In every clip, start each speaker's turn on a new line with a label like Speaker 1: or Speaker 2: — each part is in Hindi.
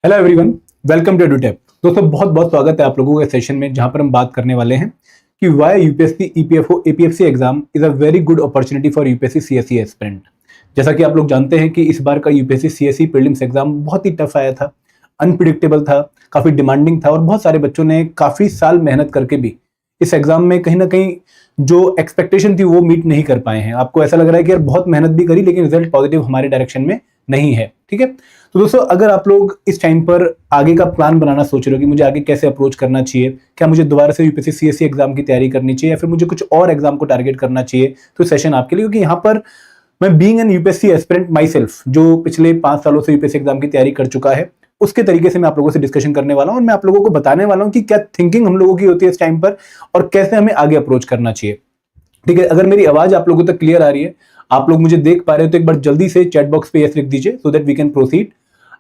Speaker 1: Hello everyone, welcome to Edutech. दोस्तों बहुत बहुत स्वागत है आप लोगों के सेशन में, जहां पर हम बात करने वाले हैं कि why UPSC EPFO APFC exam is a very good opportunity for UPSC CSE aspirant. जैसा कि आप लोग जानते हैं कि इस बार का यूपीएससी सीएसई प्रीलिम्स एग्जाम बहुत ही टफ आया था, अनप्रिडिक्टेबल था, काफी डिमांडिंग था और बहुत सारे बच्चों ने काफी साल मेहनत करके भी इस एग्जाम में कहीं ना कहीं जो एक्सपेक्टेशन थी वो मीट नहीं कर पाए हैं। आपको ऐसा लग रहा है कि यार बहुत मेहनत भी करी लेकिन रिजल्ट पॉजिटिव हमारे डायरेक्शन में नहीं है। ठीक है, तो दोस्तों अगर आप लोग इस टाइम पर आगे का प्लान बनाना सोच रहे हो कि मुझे आगे कैसे अप्रोच करना चाहिए, क्या मुझे दोबारा से यूपीएससी सीएसई एग्जाम की तैयारी करनी चाहिए या फिर मुझे कुछ और एग्जाम को टारगेट करना चाहिए, तो सेशन आपके लिए। क्योंकि यहाँ पर मैं being an UPSC aspirant my self, जो पिछले 5 सालों से यूपीएससी एग्जाम की तैयारी कर चुका है, उसके तरीके से मैं आप लोगों से डिस्कशन करने वाला हूं और मैं आप लोगों को बताने वाला हूं कि क्या थिंकिंग हम लोगों की होती है इस टाइम पर और कैसे हमें आगे अप्रोच करना चाहिए। ठीक है, अगर मेरी आवाज आप लोगों तक क्लियर आ रही है, आप लोग मुझे देख पा रहे हो, तो एक बार जल्दी से चैट बॉक्स पे यस लिख दीजिए so that we can proceed.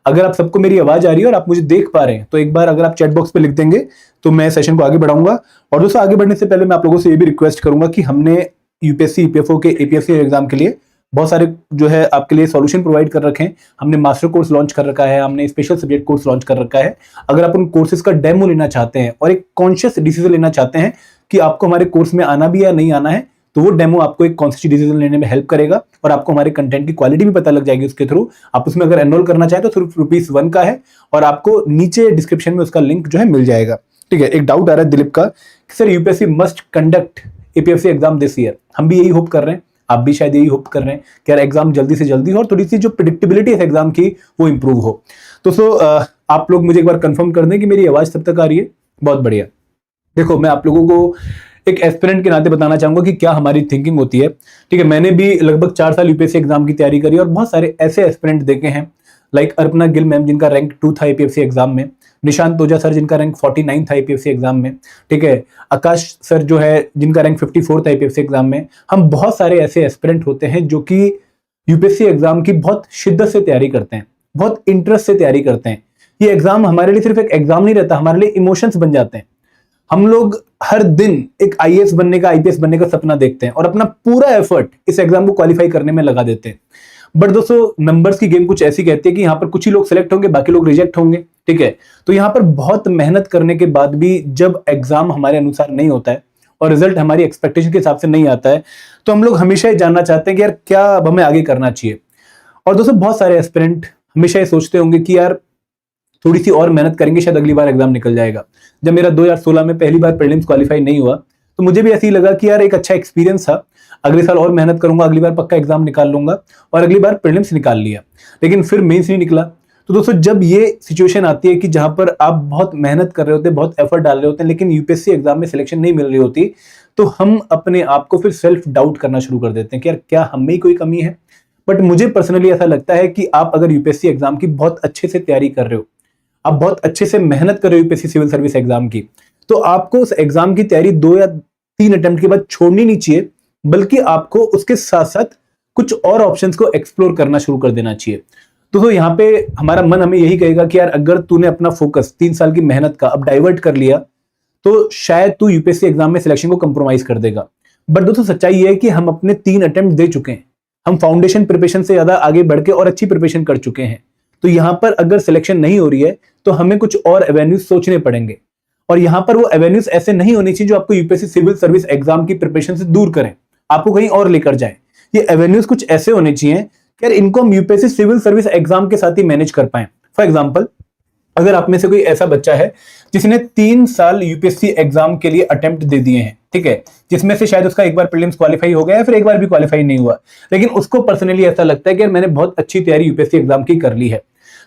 Speaker 1: अगर आप सबको मेरी आवाज आ रही है और आप मुझे देख पा रहे हैं तो एक बार अगर आप चैट बॉक्स पे लिख देंगे तो मैं सेशन को आगे बढ़ाऊंगा। और दोस्तों आगे बढ़ने से पहले मैं आप लोगों से ये भी रिक्वेस्ट करूंगा कि हमने यूपीएससी ईपीएफओ के एपीएफसी एग्जाम के लिए बहुत सारे जो है आपके लिए सॉल्यूशन प्रोवाइड कर रखे हैं। हमने मास्टर कोर्स लॉन्च कर रखा है, हमने स्पेशल सब्जेक्ट कोर्स लॉन्च कर रखा है। अगर आप उन कोर्सेज का डेमो लेना चाहते हैं और एक कॉन्शियस डिसीजन लेना चाहते हैं कि आपको हमारे कोर्स में आना भी है या नहीं आना है, तो वो डेमो आपको एक कॉन्शियस डिसीजन लेने में हेल्प करेगा और आपको हमारे कंटेंट की क्वालिटी भी पता लग जाएगी उसके थ्रू। आप उसमें अगर एनरोल करना चाहें तो सिर्फ ₹1 का है और आपको नीचे डिस्क्रिप्शन में उसका लिंक जो है मिल जाएगा। ठीक है, एक डाउट आ रहा है दिलीप का कि sir UPSC must conduct APFC exam this year. हम भी यही होप कर रहे हैं, आप भी शायद यही होप कर रहे हैं कि यार एग्जाम जल्दी से जल्दी हो और थोड़ी सी जो प्रिडिक्टेबिलिटी है एग्जाम की वो इंप्रूव हो। तो आप लोग मुझे एक बार कंफर्म कर दें कि मेरी आवाज तब तक आ रही है। बहुत बढ़िया। देखो, मैं आप लोगों को एक एस्पिरेंट के नाते बताना चाहूंगा कि क्या हमारी थिंकिंग होती है। ठीक है, मैंने भी लगभग 4 साल यूपीएससी एग्जाम की तैयारी करी और बहुत सारे ऐसे एस्पिरेंट देखे हैं, लाइक अर्पना गिल मैम जिनका रैंक 2 था एपीएफसी एग्जाम में, निशांत ओझा सर जिनका रैंक 49 था एपीएफसी एग्जाम में, ठीक है, आकाश सर जो है जिनका रैंक 54 था एपीएफसी एग्जाम में। हम बहुत सारे ऐसे एस्पिरेंट होते हैं जो कि यूपीएससी एग्जाम की बहुत शिद्दत से तैयारी करते हैं, बहुत इंटरेस्ट से तैयारी करते हैं। ये एग्जाम हमारे लिए सिर्फ एक एग्जाम नहीं रहता, हमारे लिए इमोशंस बन जाते हैं। हम लोग हर दिन एक आईएएस बनने का, आईपीएस बनने का सपना देखते हैं और अपना पूरा एफर्ट इस एग्जाम को क्वालिफाई करने में लगा देते हैं। बट दोस्तों नंबर्स की गेम कुछ ऐसी कहती है कि यहाँ पर कुछ ही लोग सिलेक्ट होंगे, बाकी लोग रिजेक्ट होंगे। ठीक है, तो यहाँ पर बहुत मेहनत करने के बाद भी जब एग्जाम हमारे अनुसार नहीं होता है और रिजल्ट हमारी एक्सपेक्टेशन के हिसाब से नहीं आता है, तो हम लोग हमेशा ये जानना चाहते हैं कि यार क्या अब हमें आगे करना चाहिए। और दोस्तों बहुत सारे एस्पिरेंट हमेशा ये सोचते होंगे कि यार थोड़ी सी और मेहनत करेंगे शायद अगली बार एग्जाम निकल जाएगा। जब मेरा 2016 में पहली बार प्रीलिम्स क्वालिफाई नहीं हुआ तो मुझे भी ऐसे ही लगा कि यार एक अच्छा एक्सपीरियंस था, अगले साल और मेहनत करूंगा, अगली बार पक्का एग्जाम निकाल लूंगा, और अगली बार प्रीलिम्स निकाल लिया, लेकिन फिर मेंस नहीं निकला। तो दोस्तों जब ये सिचुएशन आती है कि जहां पर आप बहुत मेहनत कर रहे होते हैं, बहुत एफर्ट डाल रहे होते हैं, लेकिन यूपीएससी एग्जाम में सिलेक्शन नहीं मिल रही होती, तो हम अपने आप को फिर सेल्फ डाउट करना शुरू कर देते हैं कि यार क्या हम में ही कोई कमी है। बट मुझे पर्सनली ऐसा लगता है कि आप अगर यूपीएससी एग्जाम की बहुत अच्छे से तैयारी कर रहे हो, आप बहुत अच्छे से मेहनत कर रहे हो यूपीएससी सिविल सर्विस एग्जाम की, तो आपको उस एग्जाम की तैयारी 2 या 3 अटेम्प्ट के बाद छोड़नी नहीं चाहिए, बल्कि आपको उसके साथ साथ कुछ और ऑप्शंस को एक्सप्लोर करना शुरू कर देना चाहिए। तो यहाँ पे हमारा मन हमें यही कहेगा कि यार अगर तूने अपना फोकस 3 साल की मेहनत का अब डाइवर्ट कर लिया तो शायद तू यूपीएससी एग्जाम में सिलेक्शन को कंप्रोमाइज कर देगा। बट दोस्तों सच्चाई ये है कि हम अपने 3 अटेम्प्ट दे चुके हैं, हम फाउंडेशन प्रिपरेशन से ज्यादा आगे बढ़ के और अच्छी प्रिपरेशन कर चुके हैं। तो यहाँ पर अगर सिलेक्शन नहीं हो रही है तो हमें कुछ और एवेन्यूज सोचने पड़ेंगे, और यहाँ पर वो एवेन्यूज ऐसे नहीं होनी चाहिए जो आपको यूपीएससी सिविल सर्विस एग्जाम की प्रिपरेशन से दूर करें, आपको कहीं और लेकर जाएं। ये एवेन्यूज कुछ ऐसे होने चाहिए कि यार इनको हम यूपीएससी सिविल सर्विस एग्जाम के साथ ही मैनेज कर पाए। फॉर एग्जाम्पल, अगर आप में से कोई ऐसा बच्चा है जिसने 3 साल यूपीएससी एग्जाम के लिए अटेम्प्ट दे दिए हैं, ठीक है, जिसमें से शायद उसका एक बार प्रीलिम्स क्वालिफाई हो गया है, फिर एक बार भी क्वालिफाई नहीं हुआ, लेकिन उसको पर्सनली ऐसा लगता है कि यार मैंने बहुत अच्छी तैयारी यूपीएससी एग्जाम की कर ली है,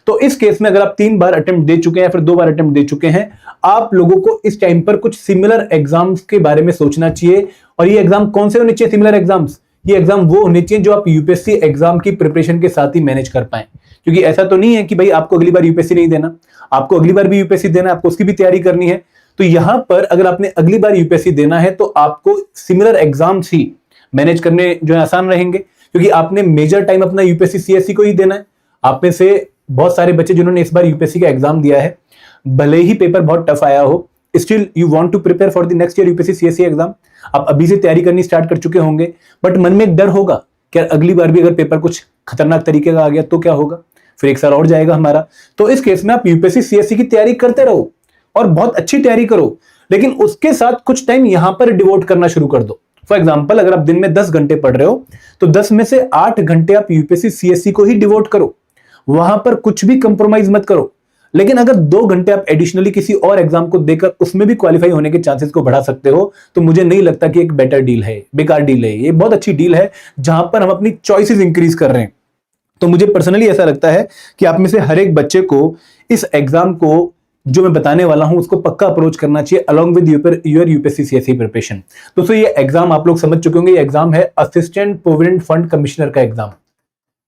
Speaker 1: तो इस केस में अगर आप 3 बार अटेम्प्ट दे चुके हैं या फिर 2 बार अटेम्प्ट दे चुके हैं, आप लोगों को इस टाइम पर कुछ सिमिलर एग्जाम्स के बारे में सोचना चाहिए। और ये एग्जाम कौन से होने चाहिए सिमिलर एग्जाम्स? ये एग्जाम वो होने चाहिए जो आप यूपीएससी एग्जाम की प्रिपरेशन के साथ ही मैनेज कर पाए। क्योंकि ऐसा तो नहीं है कि भाई आपको अगली बार यूपीएससी नहीं देना, आपको अगली बार भी यूपीएससी देना है, आपको उसकी भी तैयारी करनी है। तो यहां पर अगर आपने अगली बार यूपीएससी देना है तो आपको सिमिलर एग्जाम्स ही मैनेज करने जो है आसान रहेंगे, क्योंकि आपने मेजर टाइम अपना यूपीएससी सीएससी को ही देना है। आप में से बहुत सारे बच्चे जिन्होंने इस बार यूपीएससी का एग्जाम दिया है, भले ही पेपर बहुत टफ आया हो, still you want to prepare for the next year UPSC CSC exam. आप अभी से तैयारी करनी स्टार्ट कर चुके होंगे, बट मन में एक डर होगा कि अगली बार भी अगर पेपर कुछ खतरनाक तरीके का आ गया तो क्या होगा। फिर 1 साल और जाएगा हमारा। तो इस केस में आप यूपीएससी सीएससी की तैयारी करते रहो और बहुत अच्छी तैयारी करो, लेकिन उसके साथ कुछ टाइम यहां पर डिवोट करना शुरू कर दो। फॉर एग्जाम्पल, अगर आप दिन में 10 घंटे पढ़ रहे हो तो 10 में से 8 घंटे आप यूपीएससी सीएससी को ही डिवोट करो, वहां पर कुछ भी कंप्रोमाइज मत करो। लेकिन अगर 2 घंटे आप एडिशनली किसी और एग्जाम को देकर उसमें भी क्वालिफाई होने के चांसेस को बढ़ा सकते हो, तो मुझे नहीं लगता कि एक बेटर डील है, बेकार डील है। ये बहुत अच्छी डील है जहां पर हम अपनी चॉइसेस इंक्रीज कर रहे हैं। तो मुझे पर्सनली ऐसा लगता है कि आप में से हर एक बच्चे को इस एग्जाम को जो मैं बताने वाला हूं उसको पक्का अप्रोच करना चाहिए along with your UPSC CSC preparation. दोस्तों, ये एग्जाम आप लोग समझ चुके होंगे, ये एग्जाम है असिस्टेंट प्रोविडेंट फंड कमिश्नर का एग्जाम।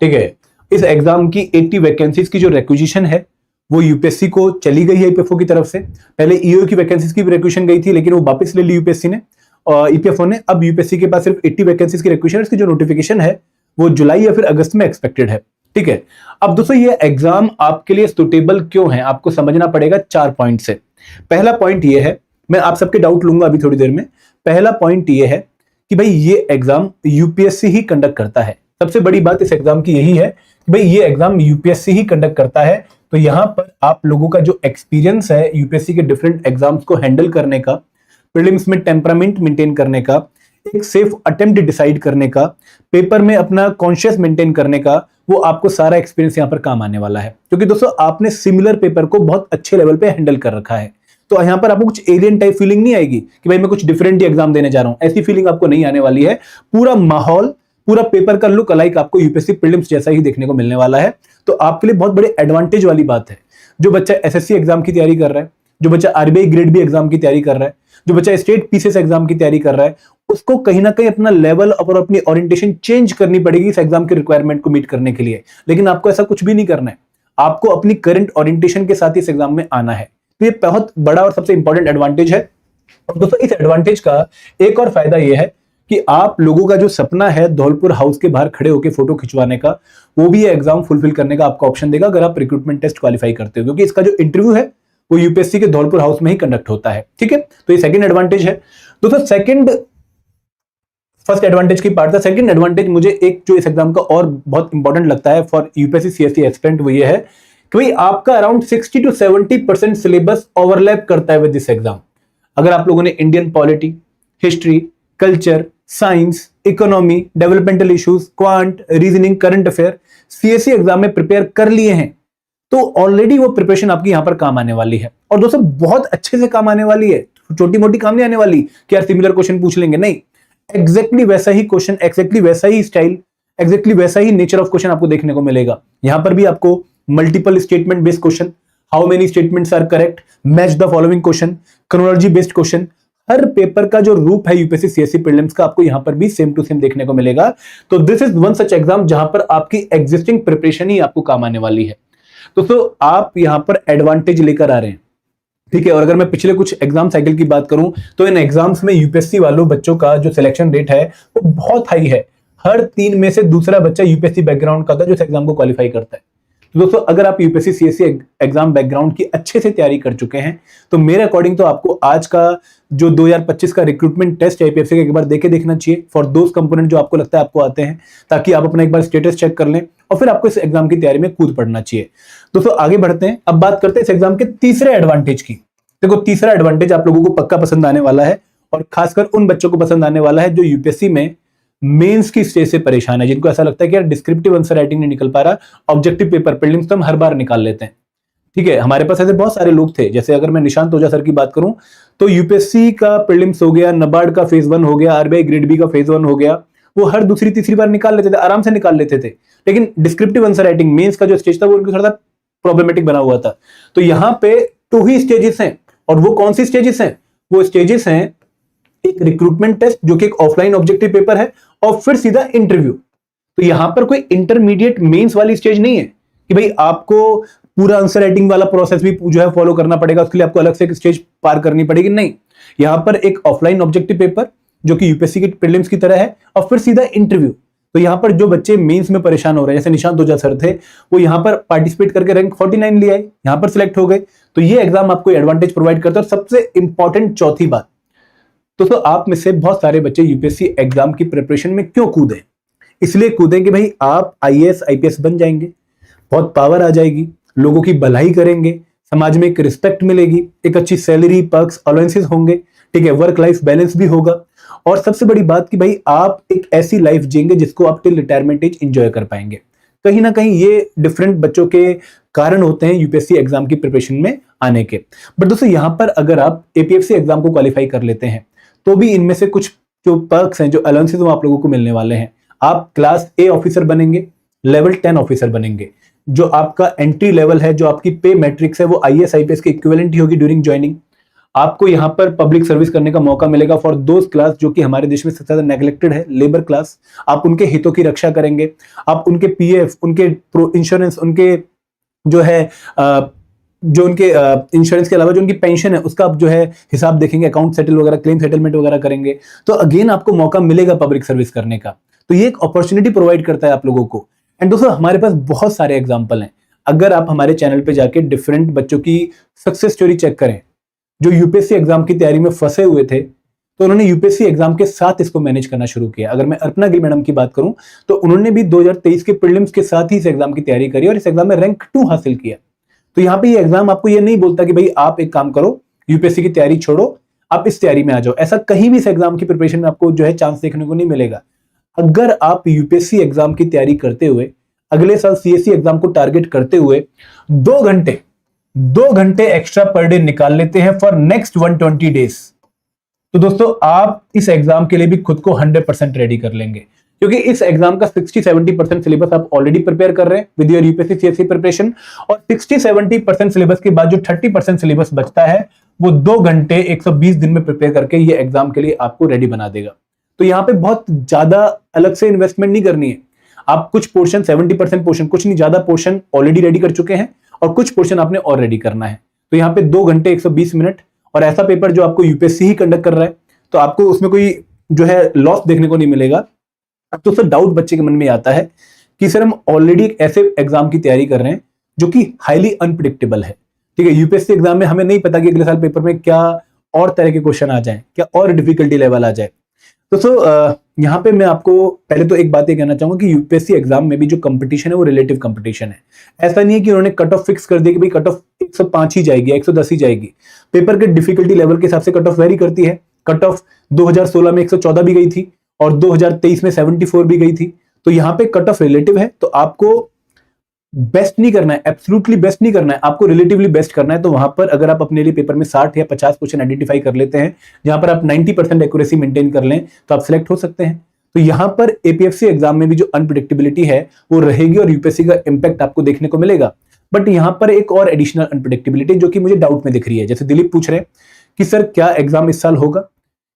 Speaker 1: ठीक है, इस एग्जाम की 80 वैकेंसीज की जो रिक्विजिशन है वो यूपीएससी को चली गई है ईपीएफओ की तरफ से। पहले ईओ की वैकेंसीज की रिक्वेशन गई थी, लेकिन वो वापस ले ली यूपीएससी ने और ईपीएफओ ने। अब यूपीएससी के पास सिर्फ 80 वैकेंसीज की रिक्वेशन है, इसकी जो नोटिफिकेशन है वो जुलाई या फिर अगस्त में एक्सपेक्टेड है। ठीक है, अब दोस्तों ये एग्जाम आपके लिए सुटेबल क्यों है, आपको समझना पड़ेगा 4 पॉइंट से। पहला पॉइंट ये है, मैं आप सबके डाउट लूंगा अभी थोड़ी देर में। पहला पॉइंट ये है कि भाई ये एग्जाम यूपीएससी ही कंडक्ट करता है। सबसे बड़ी बात इस एग्जाम की यही है कि भाई ये एग्जाम यूपीएससी ही कंडक्ट करता है। तो यहां पर आप लोगों का जो एक्सपीरियंस है यूपीएससी के डिफरेंट एग्जाम्स को हैंडल करने का, प्रीलिम्स में टेम्परामेंट मेंटेन करने का, एक सेफ अटेम्प्ट डिसाइड करने का, पेपर में अपना कॉन्शियस मेंटेन करने का, वो आपको सारा एक्सपीरियंस यहां पर काम आने वाला है। क्योंकि दोस्तों आपने सिमिलर पेपर को बहुत अच्छे लेवल पे हैंडल कर रखा है, तो यहां पर आपको कुछ एलियन टाइप फीलिंग नहीं आएगी कि भाई मैं कुछ डिफरेंट ही एग्जाम देने जा रहा हूं। ऐसी फीलिंग आपको नहीं आने वाली है। पूरा माहौल, पूरा पेपर का लुक अलाइक आपको यूपीएससी प्रीलिम्स जैसा ही देखने को मिलने वाला है। तो आपके लिए बहुत बड़े एडवांटेज वाली बात है। जो बच्चा एसएससी एग्जाम की तैयारी कर रहा है, जो बच्चा आरबीआई ग्रेड बी एग्जाम की तैयारी कर रहा है, जो बच्चा स्टेट पीसीएस एग्जाम की तैयारी कर रहा है, उसको कहीं ना कहीं अपना लेवल और अपनी ओरिएंटेशन चेंज करनी पड़ेगी इस एग्जाम के रिक्वायरमेंट को मीट करने के लिए। लेकिन आपको ऐसा कुछ भी नहीं करना है, आपको अपनी करंट ओरिएंटेशन के साथ इस एग्जाम में आना है। तो ये बहुत बड़ा और सबसे इंपॉर्टेंट एडवांटेज है। और दोस्तों इस एडवांटेज का एक और फायदा यह है कि आप लोगों का जो सपना है धौलपुर हाउस के बाहर खड़े होकर फोटो खिंचवाने का, वो भी ये एग्जाम फुलफिल करने का आपको ऑप्शन देगा अगर आप रिक्रूटमेंट टेस्ट क्वालिफाई करते हो, क्योंकि इसका जो इंटरव्यू है वो यूपीएससी के धौलपुर हाउस में ही कंडक्ट होता है। ठीक है, तो ये सेकंड एडवांटेज है। दोस्तों फर्स्ट एडवांटेज की पार्ट था। सेकंड एडवांटेज मुझे एक जो इस एग्जाम का और बहुत इंपॉर्टेंट लगता है फॉर यूपीएससी सीएससी एस्पिरेंट, वो ये है कि भाई आपका अराउंड 60 to 70% सिलेबस ओवरलैप करता है विद दिस एग्जाम। अगर आप लोगों ने Indian polity, history, culture, science, economy, developmental issues, quant, reasoning, current affair CSC exam में प्रिपेयर कर लिए हैं, तो ऑलरेडी वो प्रिपरेशन आपकी यहां पर काम आने वाली है। और दोस्तों बहुत अच्छे से काम आने वाली है, छोटी मोटी काम नहीं आने वाली कि यार सिमिलर क्वेश्चन पूछ लेंगे, नहीं। एग्जैक्टली वैसा ही क्वेश्चन, एग्जैक्टली वैसा ही स्टाइल, एग्जैक्टली वैसा ही नेचर ऑफ क्वेश्चन आपको देखने को मिलेगा। यहां पर भी आपको multiple statement based question, how many statements are correct, match the following question, chronology based question, हर पेपर का जो रूप है यूपीएससी सीएससी प्रीलिम्स का आपको यहां पर भी सेम टू सेम देखने को मिलेगा। तो this is one such exam जहां पर आपकी एग्जिस्टिंग प्रिपरेशन ही आपको काम आने वाली है। दोस्तों आप यहां पर एडवांटेज लेकर आ रहे हैं। ठीक है, और अगर मैं पिछले कुछ एग्जाम साइकिल की बात करूं तो इन एग्जाम्स में यूपीएससी वालों बच्चों का जो सिलेक्शन रेट है वो बहुत हाई है। हर 3 में से दूसरा बच्चा यूपीएससी बैकग्राउंड का था जो इस एग्जाम को क्वालिफाई करता है। तो दोस्तों अगर आप यूपीएससी सीएससी एग्जाम बैकग्राउंड की अच्छे से तैयारी कर चुके हैं तो मेरे अकॉर्डिंग तो आपको आज का जो 2025 का रिक्रूटमेंट टेस्ट है यूपीएससी का एक बार देके देखना चाहिए फॉर दोज कंपोनेंट जो आपको लगता है आपको आते हैं, ताकि आप अपना एक बार स्टेटस चेक कर लें और फिर आपको इस एग्जाम की तैयारी में कूद पड़ना चाहिए। दोस्तों आगे बढ़ते हैं, अब बात करते हैं इस एग्जाम के तीसरे एडवांटेज की। देखो तीसरा एडवांटेज आप लोगों को पक्का पसंद आने वाला है और खासकर उन बच्चों को पसंद आने वाला है जो यूपीएससी में मेंस की स्टेज से परेशान है, जिनको ऐसा लगता है कि यार डिस्क्रिप्टिव आंसर राइटिंग नहीं निकल पा रहा, ऑब्जेक्टिव पेपर प्रीलिम्स तो हम हर बार निकाल लेते हैं। ठीक है, हमारे पास ऐसे बहुत सारे लोग थे, जैसे अगर मैं निशांत ओझा सर की बात करूं तो यूपीएससी का प्रीलिम्स हो गया, नबार्ड का फेज 1 हो गया, आरबीआई ग्रेड बी का फेज 1 हो गया, वो हर दूसरी तीसरी बार निकाल लेते थे, आराम से निकाल लेते थे। लेकिन डिस्क्रिप्टिव आंसर राइटिंग मेंस का जो स्टेज था वो उनको थोड़ा सा प्रॉब्लमेटिक बना हुआ था। तो यहाँ पे 2 ही स्टेजेस हैं, और वो कौन सी स्टेजेस हैं? वो स्टेजेस हैं एक रिक्रूटमेंट टेस्ट जो कि एक ऑफलाइन ऑब्जेक्टिव पेपर है, और फिर सीधा इंटरव्यू। तो यहां पर कोई इंटरमीडिएट मेंस वाली स्टेज नहीं है कि भाई आपको पूरा आंसर राइटिंग वाला प्रोसेस भी जो है फॉलो करना पड़ेगा, उसके लिए आपको अलग से एक स्टेज पार करनी पड़ेगी, नहीं। यहां पर एक ऑफलाइन ऑब्जेक्टिव पेपर जो कि यूपीएससी के प्रीलिम्स की तरह है, और फिर सीधा इंटरव्यू। तो यहां पर जो बच्चे मेंस में परेशान हो रहे हैं, जैसे निशांत ओझा सर थे, वो यहां पर पार्टिसिपेट करके रैंक 49 ले आए, यहां पर सिलेक्ट हो गए। तो ये एग्जाम आपको एडवांटेज प्रोवाइड करता है। और सबसे इंपॉर्टेंट चौथी बात, दोस्तों आप में से बहुत सारे बच्चे यूपीएससी एग्जाम की प्रिपरेशन में क्यों कूदे? इसलिए कूदें कि भाई आप आईएएस आईपीएस बन जाएंगे, बहुत पावर आ जाएगी, लोगों की भलाई करेंगे, समाज में एक रिस्पेक्ट मिलेगी, एक अच्छी सैलरी, पर्क्स, अलाउंसेस होंगे, ठीक है, वर्क लाइफ बैलेंस भी होगा, और सबसे बड़ी बात कि भाई आप एक ऐसी लाइफ जिएंगे जिसको आप टिल रिटायरमेंट एज एंजॉय कर पाएंगे। कहीं ना कहीं ये डिफरेंट बच्चों के कारण होते हैं यूपीएससी एग्जाम की प्रिपरेशन में आने के। बट दोस्तों यहां पर अगर आप एपीएफसी एग्जाम को क्वालिफाई कर लेते हैं तो भी इनमें से कुछ जो पर्क्स हैं, जो अलाउंसेस आप लोगों को मिलने वाले हैं। आप क्लास ए ऑफिसर बनेंगे, लेवल 10 ऑफिसर बनेंगे। जो आपका एंट्री लेवल है, जो आपकी पे मैट्रिक्स है, वो आईएएस आईपीएस के इक्विवेलेंट ही होगी ड्यूरिंग ज्वाइनिंग। आपको यहां पर पब्लिक सर्विस करने का मौका मिलेगा फॉर दोज क्लास जो कि हमारे देश में सबसे ज्यादा नेग्लेक्टेड है, लेबर क्लास। आप उनके हितों की रक्षा करेंगे, आप उनके पीएफ, उनके इंश्योरेंस, उनके जो है जो उनके इंश्योरेंस के अलावा जो उनकी पेंशन है उसका आप जो है हिसाब देखेंगे, अकाउंट सेटल वगैरह, क्लेम सेटलमेंट वगैरह करेंगे। तो अगेन आपको मौका मिलेगा पब्लिक सर्विस करने का। तो ये एक अपॉर्चुनिटी प्रोवाइड करता है आप लोगों को। एंड दोस्तों हमारे पास बहुत सारे एग्जाम्पल हैं। अगर आप हमारे चैनल पे जाके डिफरेंट बच्चों की सक्सेस स्टोरी चेक करें जो यूपीएससी एग्जाम की तैयारी में फंसे हुए थे, तो उन्होंने यूपीएससी एग्जाम के साथ इसको मैनेज करना शुरू किया। अगर मैं अर्पना गिल मैडम की बात करूं तो उन्होंने भी 2023 के प्रीलिम्स के साथ ही इस एग्जाम की तैयारी करी और इस एग्जाम में रैंक 2 हासिल किया। तो यहाँ पे ये एग्जाम आपको ये नहीं बोलता कि भाई आप एक काम करो, यूपीएससी की तैयारी छोड़ो, आप इस तैयारी में आ जाओ। ऐसा कहीं भी इस एग्जाम की प्रिपरेशन में आपको जो है चांस देखने को नहीं मिलेगा। अगर आप यूपीएससी एग्जाम की तैयारी करते हुए अगले साल सीएससी एग्जाम को टारगेट करते हुए 2 घंटे एक्स्ट्रा पर डे निकाल लेते हैं फॉर नेक्स्ट 120 डेज, तो दोस्तों आप इस एग्जाम के लिए भी खुद को 100% रेडी कर लेंगे। क्योंकि इस एग्जाम का 60-70% सिलेबस आप ऑलरेडी प्रिपेयर कर रहे हैं with your UPSC CSC preparation, और 60-70% सिलेबस के बाद जो 30% सिलेबस बचता है वो 2 घंटे 120 दिन में प्रिपेयर करके ये एग्जाम के लिए आपको रेडी बना देगा। तो यहाँ पे बहुत ज्यादा अलग से इन्वेस्टमेंट नहीं करनी है। आप कुछ पोर्शन, 70% पोर्शन, कुछ नहीं ज्यादा पोर्शन ऑलरेडी रेडी कर चुके हैं और कुछ पोर्शन आपने और रेडी करना है। तो यहाँ पे 2 घंटे 120 मिनट और ऐसा पेपर जो आपको यूपीएससी ही कंडक्ट कर रहा है, तो आपको उसमें कोई जो है लॉस देखने को नहीं मिलेगा। अब तो सर डाउट बच्चे के मन में आता है कि सर हम ऑलरेडी एक ऐसे एग्जाम की तैयारी कर रहे हैं जो कि हाईली अनप्रिडिक्टेबल है, ठीक है। यूपीएससी एग्जाम में हमें नहीं पता कि अगले साल पेपर में क्या और तरह के क्वेश्चन आ जाए, क्या और डिफिकल्टी लेवल आ जाए। तो यहाँ पे मैं आपको पहले तो एक बात ये कहना चाहूंगा कि यूपीएससी एग्जाम में भी जो कंपटीशन है वो रिलेटिव कंपटीशन है। ऐसा नहीं है कि उन्होंने कट ऑफ फिक्स कर दिया कि भाई कट ऑफ 105 ही जाएगी, 110 ही जाएगी। पेपर के डिफिकल्टी लेवल के हिसाब से कट ऑफ वेरी करती है। कट ऑफ 2016 में 114 भी गई थी और 2023 में 74 भी गई थी। तो यहाँ पे कट ऑफ रिलेटिव है, तो आपको बेस्ट नहीं करना है, एब्सोल्युटली बेस्ट नहीं करना है, आपको रिलेटिवली बेस्ट करना है। तो वहां पर अगर आप अपने लिए पेपर में 60 या 50 क्वेश्चन आइडेंटिफाई कर लेते हैं जहां पर आप 90% एक्यूरेसी मेंटेन कर लें तो आप सिलेक्ट हो सकते हैं। तो यहां पर एपीएफसी एग्जाम में भी जो अनप्रिडिक्टेबिलिटी है वो रहेगी और यूपीएससी का इंपैक्ट आपको देखने को मिलेगा। बट यहां पर एक और एडिशनल अनप्रिडिक्टेबिलिटी जो कि मुझे डाउट में दिख रही है। जैसे दिलीप पूछ रहे हैं कि सर क्या एग्जाम इस साल होगा,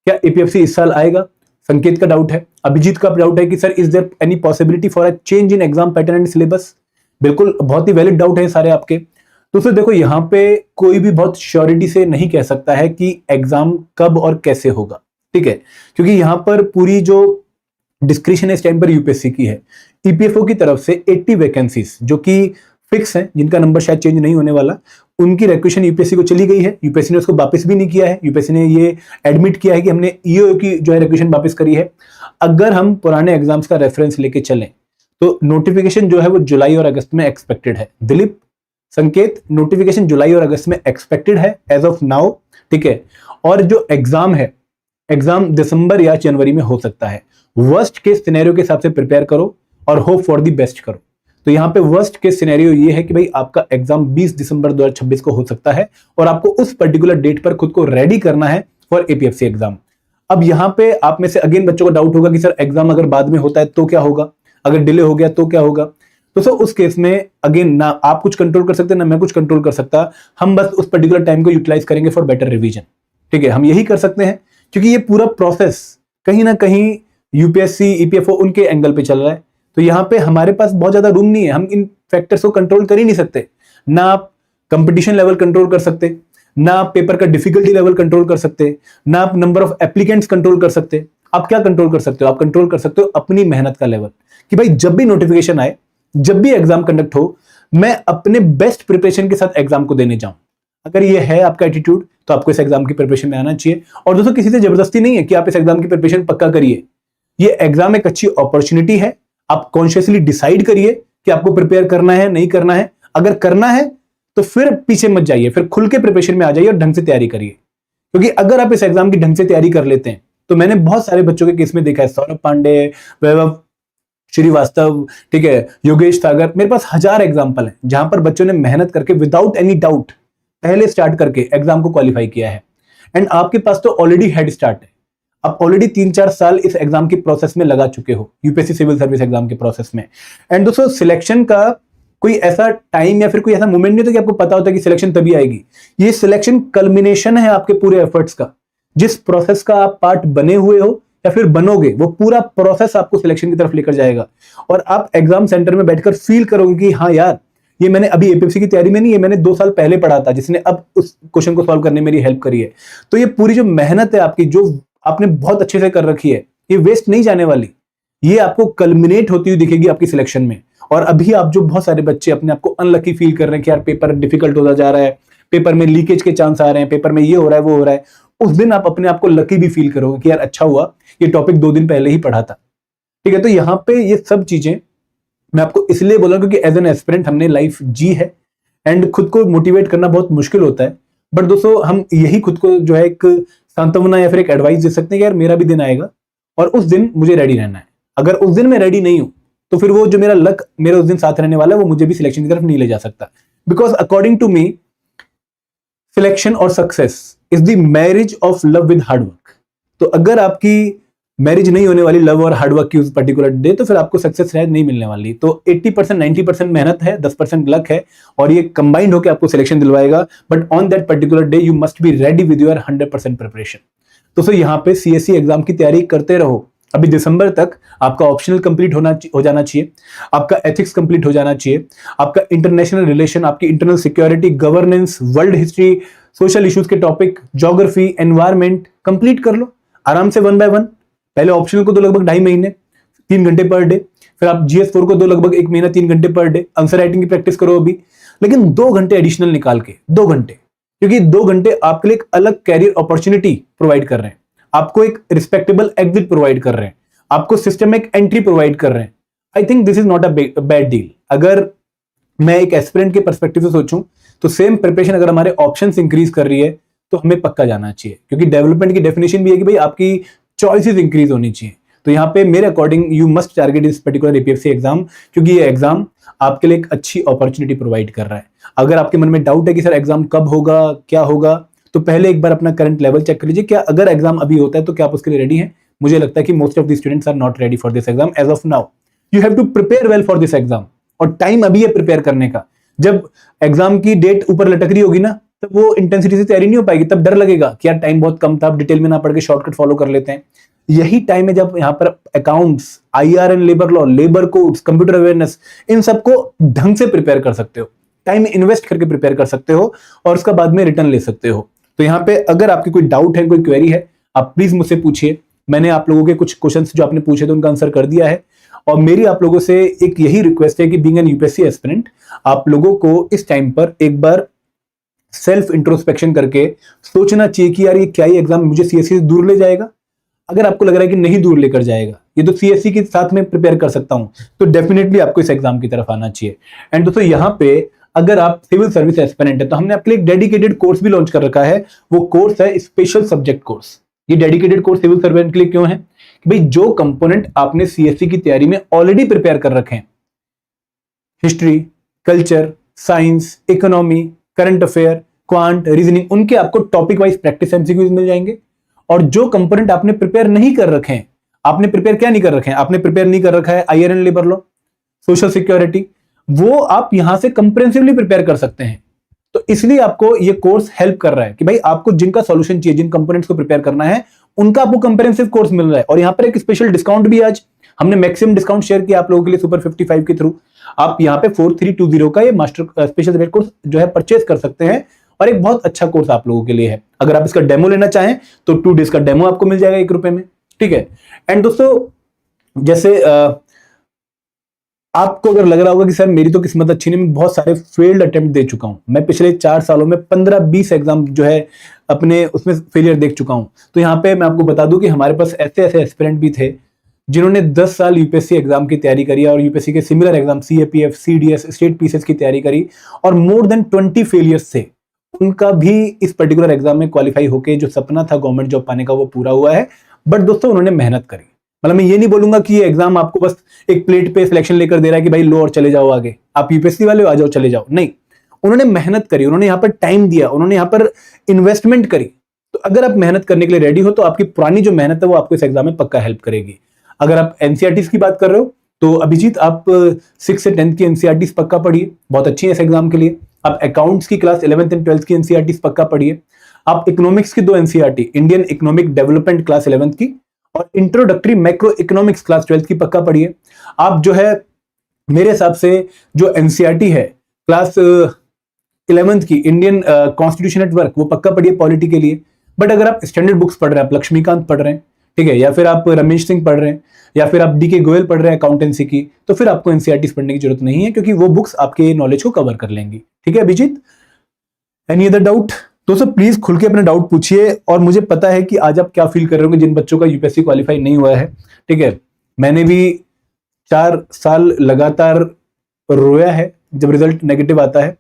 Speaker 1: क्या एपीएफसी इस साल आएगा। संकेत का डाउट है, अभिजीत का डाउट है कि sir is there any possibility for a change in exam pattern and syllabus. बिल्कुल बहुत ही वैलिड डाउट है सारे आपके। तो सर देखो यहाँ पे कोई भी बहुत श्योरिटी से नहीं कह सकता है कि एग्जाम कब और कैसे होगा, ठीक है, क्योंकि यहाँ पर पूरी जो डिस्क्रिप्शन है इस टाइम पर यूपीएससी की है। ईपीएफओ की तरफ से 80 वैकेंसीज जो कि फिक्स है, जिनका नंबर शायद चेंज नहीं होने वाला, उनकी रिक्वेशन यूपीएससी को चली गई है। यूपीएससी ने उसको वापस भी नहीं किया है। यूपीएससी ने ये एडमिट किया है कि हमने ईओ की जो है रिक्वेशन वापस करी है। अगर हम पुराने एग्जाम्स का रेफरेंस लेके चलें तो नोटिफिकेशन जो है वो जुलाई और अगस्त में एक्सपेक्टेड है। दिलीप, संकेत, नोटिफिकेशन जुलाई और अगस्त में एक्सपेक्टेड है एज ऑफ नाउ, ठीक है। और जो एग्जाम है, एग्जाम दिसंबर या जनवरी में हो सकता है। वर्स्ट केस सिनेरियो के हिसाब से प्रिपेयर करो और होप फॉर द बेस्ट करो। तो यहाँ पे वर्स्ट केस सिनेरियो ये है कि भाई आपका एग्जाम 20 दिसंबर 2026 को हो सकता है और आपको उस पर्टिकुलर डेट पर खुद को रेडी करना है फॉर एपीएफसी एग्जाम। अब यहाँ पे आप में से अगेन बच्चों को डाउट होगा कि सर एग्जाम अगर बाद में होता है तो क्या होगा, अगर डिले हो गया तो क्या होगा। तो सर उस केस में अगेन ना आप कुछ कंट्रोल कर सकते हैं ना मैं कुछ कंट्रोल कर सकता। हम बस उस पर्टिकुलर टाइम को यूटिलाइज करेंगे फॉर बेटर रिवीजन, ठीक है। हम यही कर सकते हैं क्योंकि ये पूरा प्रोसेस कहीं ना कहीं यूपीएससी ईपीएफओ उनके एंगल पे चल रहा है। तो यहाँ पे हमारे पास बहुत ज्यादा रूम नहीं है, हम इन फैक्टर्स को कंट्रोल कर ही नहीं सकते। ना आप कंपटीशन लेवल कंट्रोल कर सकते, ना आप पेपर का डिफिकल्टी लेवल कंट्रोल कर सकते, ना आप नंबर ऑफ एप्लीकेंट्स कंट्रोल कर सकते। आप क्या कंट्रोल कर सकते हो, आप कंट्रोल कर सकते हो अपनी मेहनत का लेवल कि भाई जब भी नोटिफिकेशन आए, जब भी एग्जाम कंडक्ट हो, मैं अपने बेस्ट प्रिपरेशन के साथ एग्जाम को देने जाऊं। अगर ये है आपका एटीट्यूड तो आपको इस एग्जाम की प्रिपरेशन में आना चाहिए। और दोस्तों किसी से जबरदस्ती नहीं है कि आप इस एग्जाम की प्रिपरेशन पक्का करिए। ये एग्जाम एक अच्छी अपॉर्चुनिटी है, आप कॉन्शियसली डिसाइड करिए कि आपको प्रिपेयर करना है नहीं करना है। अगर करना है तो फिर पीछे मत जाइए, फिर खुल के प्रिपरेशन में आ जाइए और ढंग से तैयारी करिए। क्योंकि अगर आप इस एग्जाम की ढंग से तैयारी कर लेते हैं, तो मैंने बहुत सारे बच्चों के केस में देखा है, सौरभ पांडे, वैभव श्रीवास्तव, ठीक है, योगेश सागर, मेरे पास 1000 एग्जाम्पल हैं जहां पर बच्चों ने मेहनत करके विदाउट एनी डाउट पहले स्टार्ट करके एग्जाम को क्वालिफाई किया है। एंड आपके पास तो ऑलरेडी हेड स्टार्ट है, आप ऑलरेडी 3-4 साल इस एग्जाम की प्रोसेस में लगा चुके हो, यूपीएससी सिविल सर्विस एग्जाम के प्रोसेस में। एंड दोस्तों, सिलेक्शन का कोई ऐसा टाइम या फिर कोई ऐसा मोमेंट नहीं होता कि आपको पता होता है कि सिलेक्शन तभी आएगी। ये सिलेक्शन कल्मिनेशन है आपके पूरे एफर्ट्स का। जिस प्रोसेस का आप पार्ट बने हुए हो या फिर बनोगे, वो पूरा प्रोसेस आपको सिलेक्शन की तरफ लेकर जाएगा। और आप एग्जाम सेंटर में बैठकर फील करोगे कि हाँ यार, ये मैंने अभी एपीएससी की तैयारी में नहीं, ये मैंने 2 साल पहले पढ़ा था, जिसने अब उस क्वेश्चन को सॉल्व करने में मेरी हेल्प करी है। तो ये पूरी जो मेहनत है आपकी, जो आपने बहुत अच्छे से कर रखी है, ये वेस्ट नहीं जाने वाली। ये आपको कल्मिनेट होती हुई दिखेगी आपकी सिलेक्शन में। और अभी आप जो बहुत सारे बच्चे अपने आप को अनलकी फील कर रहे हैं कि यार पेपर डिफिकल्ट होता जा रहा है, पेपर में लीकेज के चांस आ रहे हैं, पेपर में ये हो रहा है वो हो रहा है, उस दिन आप अपने आप को लकी भी फील करोगे कि यार अच्छा हुआ ये टॉपिक 2 दिन पहले ही पढ़ा था। ठीक है, तो यहाँ पे ये सब चीजें मैं आपको इसलिए बोला क्योंकि एज एन एस्पिरेंट हमने लाइफ जी है। एंड खुद को मोटिवेट करना बहुत मुश्किल होता है, बट दोस्तों हम यही खुद को जो है एक सांत्वना या फिर एक एडवाइस दे सकते हैं कि यार मेरा भी दिन आएगा और उस दिन मुझे रेडी रहना है। अगर उस दिन मैं रेडी नहीं हूं तो फिर वो जो मेरा लक मेरा उस दिन साथ रहने वाला है, वो मुझे भी सिलेक्शन की तरफ नहीं ले जा सकता। Because according to me, selection और success is the marriage of love with hard work. तो अगर आपकी मैरिज नहीं होने वाली लव और हार्डवर्क की उस पर्टिकुलर डे, तो फिर आपको सक्सेस शायद नहीं मिलने वाली। तो 80% 90% मेहनत है, 10% लक है, और ये कंबाइंड होकर आपको सिलेक्शन दिलवाएगा। But on that particular day you must be ready with your 100% preparation. तो सर यहाँ पे सीएससी एग्जाम की तैयारी करते रहो। अभी दिसंबर तक आपका ऑप्शनल कंप्लीट हो जाना चाहिए, आपका एथिक्स कंप्लीट हो जाना चाहिए, आपका इंटरनेशनल रिलेशन, आपकी internal security, governance, world history, social issues के टॉपिक, ज्योग्राफी, एनवायरमेंट कंप्लीट कर लो आराम से 1 by 1। पहले ऑप्शनल को दो लगभग 2.5 महीने 3 घंटे पर डे, फिर आप GS4 को दो लगभग 1 महीना 3 घंटे पर डे। आंसर राइटिंग की प्रैक्टिस करो अभी, लेकिन 2 घंटे एडिशनल निकाल के, 2 घंटे, क्योंकि 2 घंटे आपके लिए एक अलग कैरियर अपॉर्चुनिटी प्रोवाइड कर रहे हैं, आपको एक रिस्पेक्टेबल एग्जिट प्रोवाइड कर रहे हैं, आपको सिस्टमिक एंट्री प्रोवाइड कर रहे हैं। I think this is not a bad deal. अगर मैं एक एस्पिरेंट के पर्सपेक्टिव से सोचूं तो सेम प्रिपरेशन अगर हमारे ऑप्शंस इंक्रीज कर रही है तो हमें पक्का जाना चाहिए, क्योंकि डेवलपमेंट की डेफिनेशन भी है कि भाई आपकी चॉइसेस इंक्रीज होनी चाहिए। तो यहाँ पे मेरे अकॉर्डिंग यू मस्ट टारगेट इस पर्टिकुलर एपीएफसी एग्जाम, क्योंकि ये एग्जाम आपके लिए एक अच्छी अपॉर्चुनिटी प्रोवाइड कर रहा है। अगर आपके मन में डाउट है कि सर एग्जाम कब होगा, क्या होगा, तो पहले एक बार अपना करंट लेवल चेक कर लीजिए। क्या अगर एग्जाम अभी होता है तो क्या आप उसके लिए रेडी हैं? मुझे लगता है कि most of the students are not ready for this exam as of now. You have to prepare well for this exam, और टाइम अभी है प्रिपेयर करने का। जब एग्जाम की डेट ऊपर लटक रही होगी ना, तब वो इंटेंसिटी से तैयारी नहीं हो पाएगी, तब डर लगेगा कि यार टाइम बहुत कम था, अब डिटेल में ना पढ़ के शॉर्टकट फॉलो कर लेते हैं। यही टाइम है जब यहाँ पर accounts, IR and labour law, labour codes, computer awareness, इन सबको ढंग से प्रिपेयर कर सकते हो, टाइम इन्वेस्ट करके प्रिपेयर कर सकते हो, और उसका बाद में रिटर्न ले सकते हो। तो यहाँ पे अगर आपकी कोई डाउट है, कोई क्वेरी है, आप प्लीज मुझसे पूछिए। मैंने आप लोगों के कुछ क्वेश्चंस जो आपने पूछे थे उनका आंसर कर दिया है, और मेरी आप लोगों से एक यही रिक्वेस्ट है कि बीइंग एन यूपीएससी एस्पिरेंट, आप लोगों को इस टाइम पर एक बार सेल्फ इंट्रोस्पेक्शन करके सोचना चाहिए कि यार ये क्या ही एग्जाम मुझे सीएससी से दूर ले जाएगा। अगर आपको लग रहा है कि नहीं दूर लेकर जाएगा, ये तो सीएससी के साथ में प्रिपेयर कर सकता हूं, तो डेफिनेटली आपको इस एग्जाम की तरफ आना चाहिए। एंड दोस्तों, यहाँ पे अगर आप सिविल सर्विस एस्पिरेंट है तो हमने आपके लिए एक डेडिकेटेड कोर्स भी लॉन्च कर रखा है। वो कोर्स है स्पेशल सब्जेक्ट कोर्स। ये डेडिकेटेड कोर्स सिविल सर्वेंट के लिए क्यों है कि भाई जो कंपोनेंट आपने सीएससी की तैयारी में ऑलरेडी प्रिपेयर कर रखे हैं, history, culture, science, economy, current affair, quant, reasoning, उनके आपको टॉपिक वाइज प्रैक्टिस एमसीक्यूज मिल जाएंगे। और जो कंपोनेंट आपने प्रिपेयर नहीं कर रखे हैं, आपने प्रिपेयर क्या नहीं कर रखे हैं, आपने प्रिपेयर नहीं कर रखा है IR and labour law, social security, वो आप यहां से कंप्रेहेंसिवली प्रिपेयर कर सकते हैं। तो इसलिए आपको ये कोर्स हेल्प कर रहा है कि भाई आपको जिनका सॉल्यूशन चाहिए, जिन कंपोनेंट्स को प्रिपेयर करना है, उनका आपको कंप्रेहेंसिव कोर्स मिल रहा है। और यहाँ पर एक स्पेशल डिस्काउंट भी आज हमने मैक्सिमम डिस्काउंट शेयर किया आप लोगों के लिए सुपर 55 के थ्रू। आप यहाँ पे 4320 का ये मास्टर स्पेशल सब्जेक्ट कोर्स जो है परचेज कर सकते हैं, और एक बहुत अच्छा कोर्स आप लोगों के लिए है। अगर आप इसका डेमो लेना चाहें तो 2 डेज का डेमो आपको मिल जाएगा 1 रुपए में, ठीक है। एंड दोस्तों, जैसे आपको अगर लग रहा होगा कि सर मेरी तो किस्मत अच्छी नहीं, मैं बहुत सारे फेल्ड अटेम्प्ट दे चुका हूं, मैं पिछले 4 सालों में 15-20 एग्जाम जो है अपने उसमें फेलियर देख चुका हूं, तो यहाँ पे मैं आपको बता दूं कि हमारे पास ऐसे ऐसे एस्पिरेंट भी थे जिन्होंने 10 साल यूपीएससी एग्जाम की तैयारी करी और यूपीएससी के similar exam CAPF, CDS, state PCS की तैयारी करी और मोर देन 20 फेलियर्स से उनका भी इस पर्टिकुलर एग्जाम में क्वालिफाई होके जो सपना था गवर्नमेंट जॉब पाने का वो पूरा हुआ है। बट दोस्तों उन्होंने मेहनत करी। मतलब मैं ये नहीं बोलूंगा कि ये एग्जाम आपको बस एक प्लेट पे सिलेक्शन लेकर दे रहा है कि भाई लो और चले जाओ आगे, आप यूपीएससी वाले हो आ जाओ चले जाओ, नहीं। उन्होंने मेहनत करी, उन्होंने यहाँ पर टाइम दिया, उन्होंने यहाँ पर इन्वेस्टमेंट करी। तो अगर आप मेहनत करने के लिए रेडी हो तो आपकी पुरानी जो मेहनत है वो आपको इस एग्जाम में पक्का हेल्प करेगी। अगर आप एनसीईआरटी की बात कर रहे हो तो अभिजीत आप 6 से 10th की एनसीईआरटी पक्का पढ़िए, बहुत अच्छी है इस एग्जाम के लिए। आप अकाउंट्स की क्लास 11th एंड 12th की एनसीईआरटी पक्का पढ़िए। आप इकोनॉमिक्स की 2 NCERT, Indian economic development class 11th की और introductory macro economics class 12th की पक्का पढ़िए। आप जो है मेरे हिसाब से जो एनसीईआरटी है क्लास 11th की इंडियन कॉन्स्टिट्यूशन एट वर्क वो पक्का पढ़िए पॉलिटी के लिए। बट अगर आप स्टैंडर्ड बुक्स पढ़ रहे हैं, आप लक्ष्मीकांत पढ़ रहे हैं, ठीक है, या फिर आप रमेश सिंह पढ़ रहे हैं, या फिर आप डीके गोयल पढ़ रहे हैं अकाउंटेंसी की, तो फिर आपको एनसीईआरटी पढ़ने की जरूरत नहीं है क्योंकि वो बुक्स आपके नॉलेज को कवर कर लेंगी। ठीक है अभिजीत, एनी अदर डाउट? दोस्तों प्लीज खुल के अपना डाउट पूछिए। और मुझे पता है कि आज आप क्या फील कर रहे होंगे जिन बच्चों का यूपीएससी क्वालिफाई नहीं हुआ है। ठीक है, मैंने भी 4 साल लगातार रोया है जब रिजल्ट नेगेटिव आता है।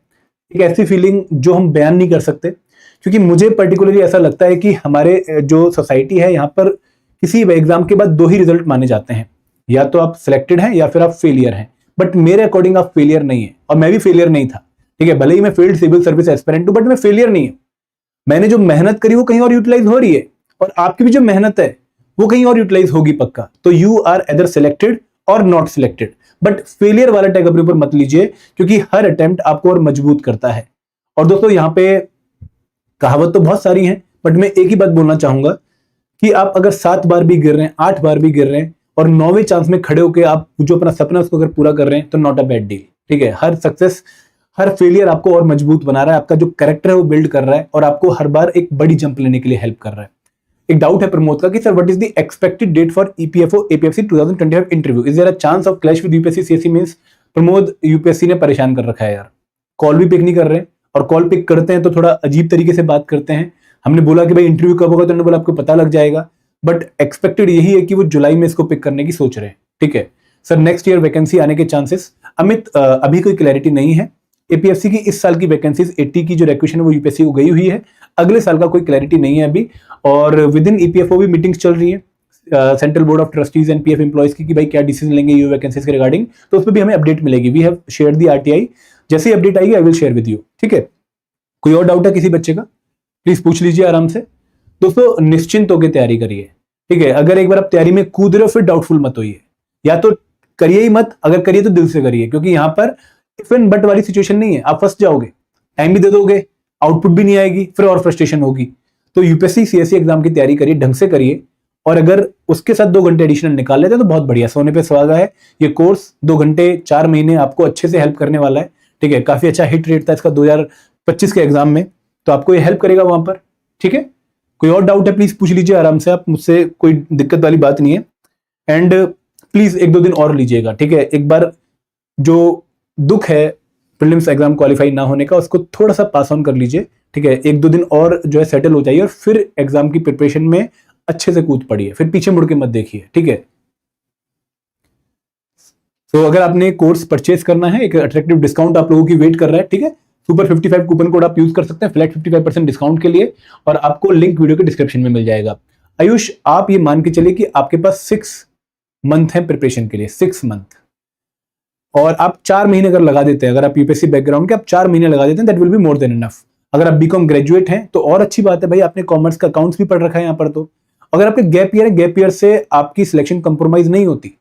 Speaker 1: एक ऐसी फीलिंग जो हम बयान नहीं कर सकते, क्योंकि मुझे पर्टिकुलरली ऐसा लगता है कि हमारे जो सोसाइटी है यहाँ पर किसी एग्जाम के बाद 2 ही रिजल्ट माने जाते हैं, या तो आप सिलेक्टेड हैं या फिर आप फेलियर हैं। बट मेरे अकॉर्डिंग आप फेलियर नहीं है, और मैं भी फेलियर नहीं था। ठीक है, भले ही मैं फील्ड सिविल सर्विस एस्पिरेंट हूं, बट मैं फेलियर नहीं हूं। मैंने जो मेहनत करी वो कहीं और यूटिलाइज हो रही है, और आपकी भी जो मेहनत है वो कहीं और यूटिलाइज होगी पक्का। तो यू आर एदर सिलेक्टेड और नॉट सिलेक्टेड। बट फेलियर वाला टैग अपने ऊपर मत लीजिए, क्योंकि हर अटेम्प्ट आपको और मजबूत करता है। और दोस्तों यहाँ पे कहावत तो बहुत सारी हैं, बट मैं एक ही बात बोलना चाहूंगा कि आप अगर 7 बार भी गिर रहे हैं, 8 बार भी गिर रहे हैं, और 9वें चांस में खड़े होकर आप जो अपना सपना उसको अगर पूरा कर रहे हैं, तो नॉट अ बैड डील। ठीक है, हर सक्सेस, हर फेलियर आपको और मजबूत बना रहा है, आपका जो कैरेक्टर है वो बिल्ड कर रहा है, और आपको हर बार एक बड़ी जंप लेने के लिए हेल्प कर रहा है। एक डाउट है प्रमोद का कि sir what is the expected date for EPFO APFC 2025 interview, is there a chance of clash with UPSC CSC? Means Pramod, UPSC ने परेशान कर रखा है यार, कॉल भी पिक नहीं कर रहे हैं, और कॉल पिक करते हैं तो थोड़ा अजीब तरीके से बात करते हैं। हमने बोला कि भाई इंटरव्यू कब होगा, तो उन्होंने बोला आपको पता लग जाएगा, बट एक्सपेक्टेड यही है कि वो जुलाई में इसको पिक करने की सोच रहे हैं। ठीक है सर, नेक्स्ट ईयर वैकेंसी आने के चांसेस? अमित, अभी कोई क्लैरिटी नहीं है। एपीएफसी की इस साल की वैकेंसीज 80 की जो रिक्वेशन है वो यूपीएससी को गई हुई है, अगले साल का कोई क्लैरिटी नहीं है अभी। और विद इन ईपीएफओ भी मीटिंग्स चल रही है central board of trustees and PF employees की, कि भाई क्या डिसीजन लेंगे यू वैकेंसीज के रिगार्डिंग, तो उस पर भी हमें अपडेट मिलेगी। We have share the RTI, जैसे ही अपडेट आएगी I will share with you. ठीक है, कोई और डाउट है किसी बच्चे का, प्लीज पूछ लीजिए आराम से। दोस्तों निश्चिंत होकर तैयारी करिए। ठीक है, अगर एक बार आप तैयारी में कूद रहे हो फिर डाउटफुल मत होइए, या तो करिए ही मत, अगर करिए तो दिल से करिए, क्योंकि यहाँ पर इफ एंड बट वाली सिचुएशन नहीं है। आप फंस जाओगे, टाइम भी दे दोगे, आउटपुट भी नहीं आएगी, फिर और फ्रस्ट्रेशन होगी। तो यूपीएससी सीएससी एग्जाम की तैयारी करिए, ढंग से करिए, और अगर उसके साथ 2 घंटे एडिशनल निकाल लेते हैं तो बहुत बढ़िया, सोने पे सुहागा है। ये कोर्स 2 घंटे 4 महीने आपको अच्छे से हेल्प करने वाला है। ठीक है, काफी अच्छा हिट रेट था इसका 2025 के एग्जाम में, तो आपको ये हेल्प करेगा वहां पर। ठीक है, कोई और डाउट है प्लीज पूछ लीजिए आराम से आप मुझसे, कोई दिक्कत वाली बात नहीं है। एंड प्लीज 1-2 दिन और लीजिएगा। ठीक है, एक बार जो दुख है प्रीलिम्स एग्जाम क्वालिफाई ना होने का, उसको थोड़ा सा पास ऑन कर लीजिए। ठीक है, 1-2 दिन और जो है सेटल हो जाइए, और फिर एग्जाम की प्रिपरेशन में अच्छे से कूद पड़िए, फिर पीछे मुड़ के मत देखिए। ठीक है, तो अगर आपने कोर्स परचेज करना है, एक अट्रैक्टिव डिस्काउंट आप लोगों की वेट कर रहा है। ठीक है, सुपर 55 कूपन कोड आप यूज कर सकते हैं फ्लैट 55% डिस्काउंट के लिए, और आपको लिंक वीडियो के डिस्क्रिप्शन में मिल जाएगा। आयुष, आप ये मान के चलिए कि आपके पास 6 मंथ है प्रिपरेशन के लिए, 6 मंथ, और आप 4 महीने अगर लगा देते हैं, अगर आप यूपीएससी बैकग्राउंड के आप 4 महीने लगा देते हैं, that will be more than enough. अगर आप बीकॉम ग्रेजुएट हैं तो और अच्छी बात है भाई, आपने कॉमर्स का अकाउंट्स भी पढ़ रखा है यहाँ पर। तो अगर आपके गैप ईयर है, गैप ईयर से आपकी सिलेक्शन कंप्रोमाइज नहीं होती।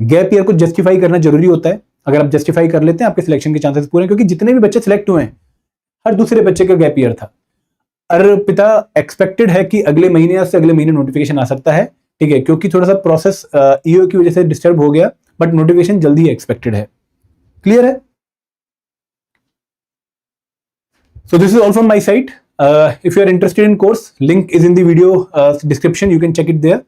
Speaker 1: गैप ईयर को जस्टिफाई करना जरूरी होता है, अगर आप जस्टिफाई कर लेते हैं आपके सिलेक्शन के चांसेस पूरे हैं, क्योंकि जितने भी बच्चे सिलेक्ट हुए हैं हर दूसरे बच्चे का गैप ईयर था। अर्पिता, एक्सपेक्टेड है कि अगले महीने या से अगले महीने नोटिफिकेशन आ सकता है। ठीक है, क्योंकि थोड़ा सा प्रोसेस ईओ की वजह से डिस्टर्ब हो गया, बट नोटिफिकेशन जल्दी एक्सपेक्टेड है। क्लियर है? So this is all from my side. If you are interested in course, link is in the video description. You can check it there.